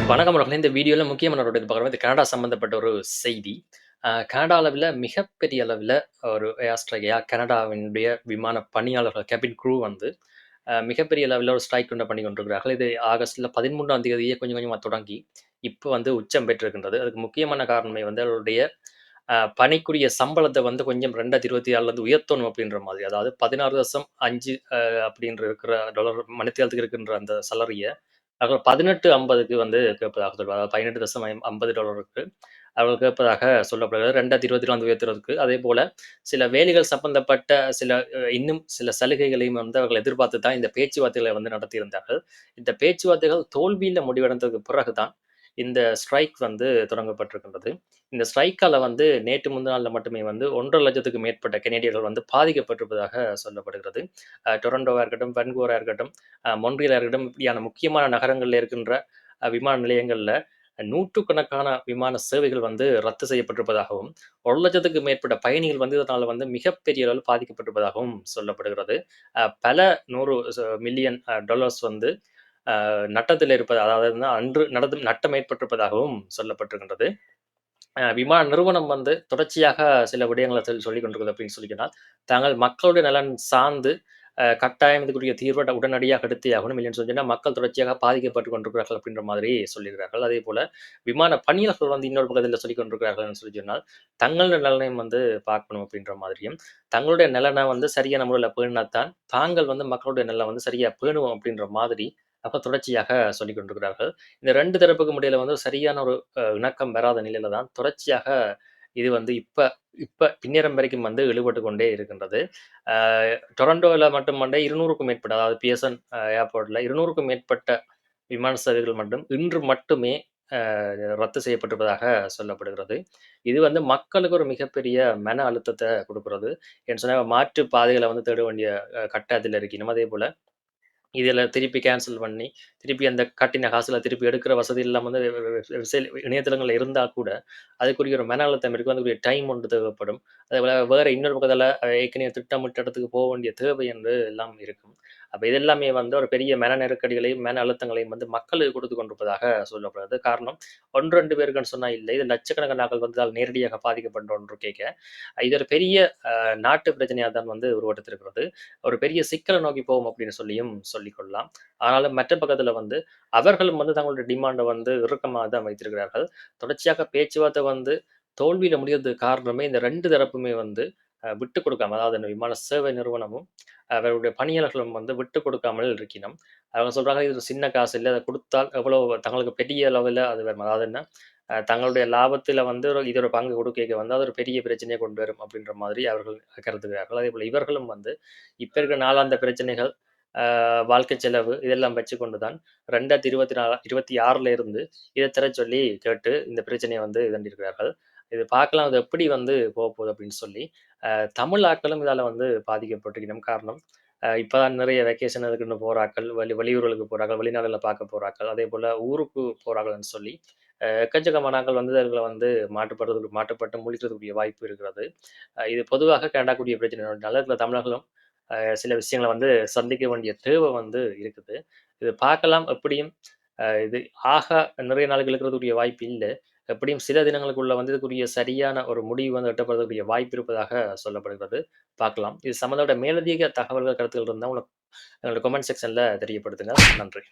வணக்கம் மக்களே. இந்த வீடியோல முக்கியமா நான் பார்க்குறது இது கனடா சம்மந்தப்பட்ட ஒரு செய்தி. கனடா அளவில மிகப்பெரிய அளவில ஒரு ஏர் ஸ்ட்ரைக் கனடாவினுடைய விமான பணியாளர்கள் கேபின் க்ரூ வந்து மிகப்பெரிய லெவல்ல ஒரு ஸ்ட்ரைக் ஒண்ண பண்ணி கொண்டிருக்கிறார்கள். இது ஆகஸ்ட்ல 13ஆம் தேதியே கொஞ்சம் கொஞ்சமா தொடங்கி, இப்ப வந்து உச்சம் பெற்றிருக்கின்றது. அதுக்கு முக்கியமான காரணமே வந்து அவர்களுடைய பணிக்குரிய சம்பளத்த வந்து கொஞ்சம் 2026ல உயர்த்தணும் அப்படின்ற மாதிரி. அதாவது 16.5 அப்படின்ற இருக்கிற டாலர் மணித்தியாலத்துக்கு இருக்கின்ற அந்த சேலரிய அவர்கள் 18.50க்கு வந்து கேட்பதாக சொல்வார். அதாவது $18.50க்கு அவர்கள் கேட்பதாக சொல்லப்படுகிறது. 2024 உயர்த்துவதற்கு. அதேபோல சில வேலைகள் சம்பந்தப்பட்ட சில இன்னும் சில சலுகைகளையும் வந்து அவர்கள் எதிர்பார்த்து தான் இந்த பேச்சுவார்த்தைகளை வந்து நடத்தியிருந்தார்கள். இந்த பேச்சுவார்த்தைகள் தோல்வியில முடிவடைந்ததுக்கு பிறகு தான் இந்த ஸ்ட்ரைக் வந்து தொடங்கப்பட்டிருக்கின்றது. இந்த ஸ்ட்ரைக்கால வந்து நேற்று முந்தினாள்ல மட்டுமே வந்து 1,50,000க்கு மேற்பட்ட கனேடியர்கள் வந்து பாதிக்கப்பட்டிருப்பதாக சொல்லப்படுகிறது. டொரண்டோவா இருக்கட்டும், வான்கூவரா இருக்கட்டும், மொன்றியலா இருக்கட்டும், இப்படியான முக்கியமான நகரங்கள்ல இருக்கின்ற விமான நிலையங்கள்ல நூற்றுக்கணக்கான விமான சேவைகள் வந்து ரத்து செய்யப்பட்டிருப்பதாகவும், 1,00,000க்கு மேற்பட்ட பயணிகள் வந்து இதனால வந்து மிகப்பெரிய அளவில் பாதிக்கப்பட்டிருப்பதாகவும் சொல்லப்படுகிறது. பல 100 மில்லியன் டாலர்ஸ் வந்து நட்டத்தில் இருப்பது அதாவது அன்று நட்டம் ஏற்பட்டிருப்பதாகவும் சொல்லப்பட்டிருக்கின்றது. விமான நிறுவனம் வந்து தொடர்ச்சியாக சில விடயங்கள சொல்லிக் கொண்டிருக்கிறது அப்படின்னு சொல்லினால், தாங்கள் மக்களுடைய நலன் சார்ந்து கட்டாயம் இதுக்குரிய தீர்வ உடனடியாக எடுத்தே ஆகணும். இல்லைன்னு சொன்னா மக்கள் தொடர்ச்சியாக பாதிக்கப்பட்டுக் கொண்டிருக்கிறார்கள் அப்படின்ற மாதிரி சொல்லியிருக்கிறார்கள். அதேபோல விமான பணியாளர்கள் வந்து இன்னொரு பக்கத்தில சொல்லிக் கொண்டிருக்கிறார்கள்ன்னு சொல்லி சொன்னால், தங்களுடைய நலனையும் வந்து பார்க்கணும் அப்படின்ற மாதிரியும், தங்களுடைய நலன வந்து சரியான முறையில பேணினா தான், தாங்கள் வந்து மக்களுடைய நலன வந்து சரியா பேணுவோம் அப்படின்ற மாதிரி அப்ப தொடர்ச்சியாக சொல்லிக் கொண்டிருக்கிறார்கள். இந்த 2 தரப்புக்கும் இடையில வந்து சரியான ஒரு இணக்கம் பெறாத நிலையில தான் தொடர்ச்சியாக இது வந்து இப்ப இப்ப பின்னேறம் வரைக்கும் வந்து இழுபட்டுக் கொண்டே இருக்கின்றது. அ டொரண்டோல மட்டுமன்றே 200க்கும் மேற்பட்ட அதாவது பிஎஸ்என் ஏர்போர்ட்ல 200க்கும் மேற்பட்ட விமான சேவைகள் மட்டும் இன்று மட்டுமே ரத்து செய்யப்பட்டிருப்பதாக சொல்லப்படுகிறது. இது வந்து மக்களுக்கு ஒரு மிகப்பெரிய மன அழுத்தத்த குடுக்கிறது. ஏன்னு சொன்னா மாற்று பாதைகள வந்து தேட வேண்டிய கட்டாயத்தில இருக்கணும். அதேபோல இதில திருப்பி கேன்சல் பண்ணி, திருப்பி அந்த கட்டின காசுல திருப்பி எடுக்கிற வசதி இல்லாம வந்து இணையதளங்கள்ல இருந்தா கூட, அதுக்குரிய ஒரு மன அழுத்தம் இருக்கும். அதுக்குரிய டைம் ஒன்று தேவைப்படும். அதேபோல வேற இன்னொரு பக்கத்தில ஏற்கனவே திட்டமிட்ட இடத்துக்கு போ வேண்டிய தேவை என்று எல்லாம் இருக்கும். அப்ப இது எல்லாமே வந்து ஒரு பெரிய மன நெருக்கடிகளையும், மன அழுத்தங்களையும் வந்து மக்களுக்கு குடுத்துக் கொண்டிருப்பதாக சொல்லப்படுது. காரணம் 1, 2 பேருக்குன்னு சொன்னா இல்ல. இது லட்சக்கணக்கான ஆட்கள் வந்து அதில் நேரடியாக பாதிக்கப்பட்ட ஒன்று கேட்க, இது ஒரு பெரிய நாட்டு பிரச்சனையா தான் வந்து உருவெடுத்திருக்கிறது. ஒரு பெரிய சிக்கல நோக்கி போகும் அப்படின்னு சொல்லியும் சொல்லிக்கொள்ளலாம். ஆனாலும் மற்ற பக்கத்துல வந்து அவர்களும் வந்து தங்களுடைய டிமாண்ட வந்து இறுக்கமா தான் வைத்திருக்கிறார்கள். தொடர்ச்சியாக பேச்சுவார்த்தை வந்து தோல்வியில முடியறதுக்கு காரணமே இந்த 2 தரப்புமே வந்து விட்டுக் கொடுக்காம, அதாவது இந்த விமான சேவை நிறுவனமும், அவருடைய பணியாளர்களும் வந்து விட்டுக் கொடுக்காமல் இருக்கினம். அவங்க சொல்றாங்க, "இது ஒரு சின்ன காசு இல்ல. அத குடுத்தால் எவ்வளவு தங்களுக்கு பெரிய லெவல்ல அது வரும்." அதாவது என்ன, தங்களுடைய லாபத்தில வந்து இது ஒரு பங்கு கொடுக்கைக்கு வந்து அது ஒரு பெரிய பிரச்சனைய கொண்டு வரும் அப்படின்ற மாதிரி அவர்கள் கருதுகிறார்கள். அதேபோல இவர்களும் வந்து இப்ப இருக்கிற நாளாந்த பிரச்சனைகள், வாழ்க்கை செலவு இதெல்லாம் வச்சுக்கொண்டு தான் 2024 26ல இருந்து இத தரச் சொல்லி கேட்டு இந்த பிரச்சனைய வந்து இதண்டிருக்கிறார்கள். இது பார்க்கலாம் அது எப்படி வந்து போகப்போகுது அப்படின்னு சொல்லி. தமிழ் ஆட்களும் இதால வந்து பாதிக்கப்பட்டிருக்கணும். காரணம், இப்ப தான் நிறைய வெக்கேஷன் அதுக்குன்னு போறார்கள். வெளியூர்களுக்கு போறார்கள், வெளிநாடுகள்ல பார்க்க போறார்கள். அதேபோல ஊருக்கு போறார்கள்ன்னு சொல்லி, எக்கச்சக்கமான ஆட்கள் வந்து இதுல வந்து மாட்டுப்பட்டு முழிக்கிறதுக்குரிய வாய்ப்பு இருக்கிறது. இது பொதுவாக கனடாக்கூடிய பிரச்சனை. நல்ல தமிழர்களும் சில விஷயங்கள வந்து சந்திக்க வேண்டிய தேவை வந்து இருக்குது. இது பார்க்கலாம் எப்படியும் இது நிறைய நாளுக்கு இழுக்கிறதுக்குரிய வாய்ப்பு இல்ல. எப்படியும் சில தினங்களுக்குள்ள வந்து இதுக்குரிய சரியான ஒரு முடிவு வந்து எட்டப்படுவதற்குரிய வாய்ப்பு இருப்பதாக சொல்லப்படுகிறது. பார்க்கலாம். இது சம்மந்தப்பட்ட மேலதிக தகவல்கள், கருத்துக்கள் இருந்தா என்னோட கமெண்ட் செக்ஷன்ல தெரியப்படுத்துங்க. நன்றி.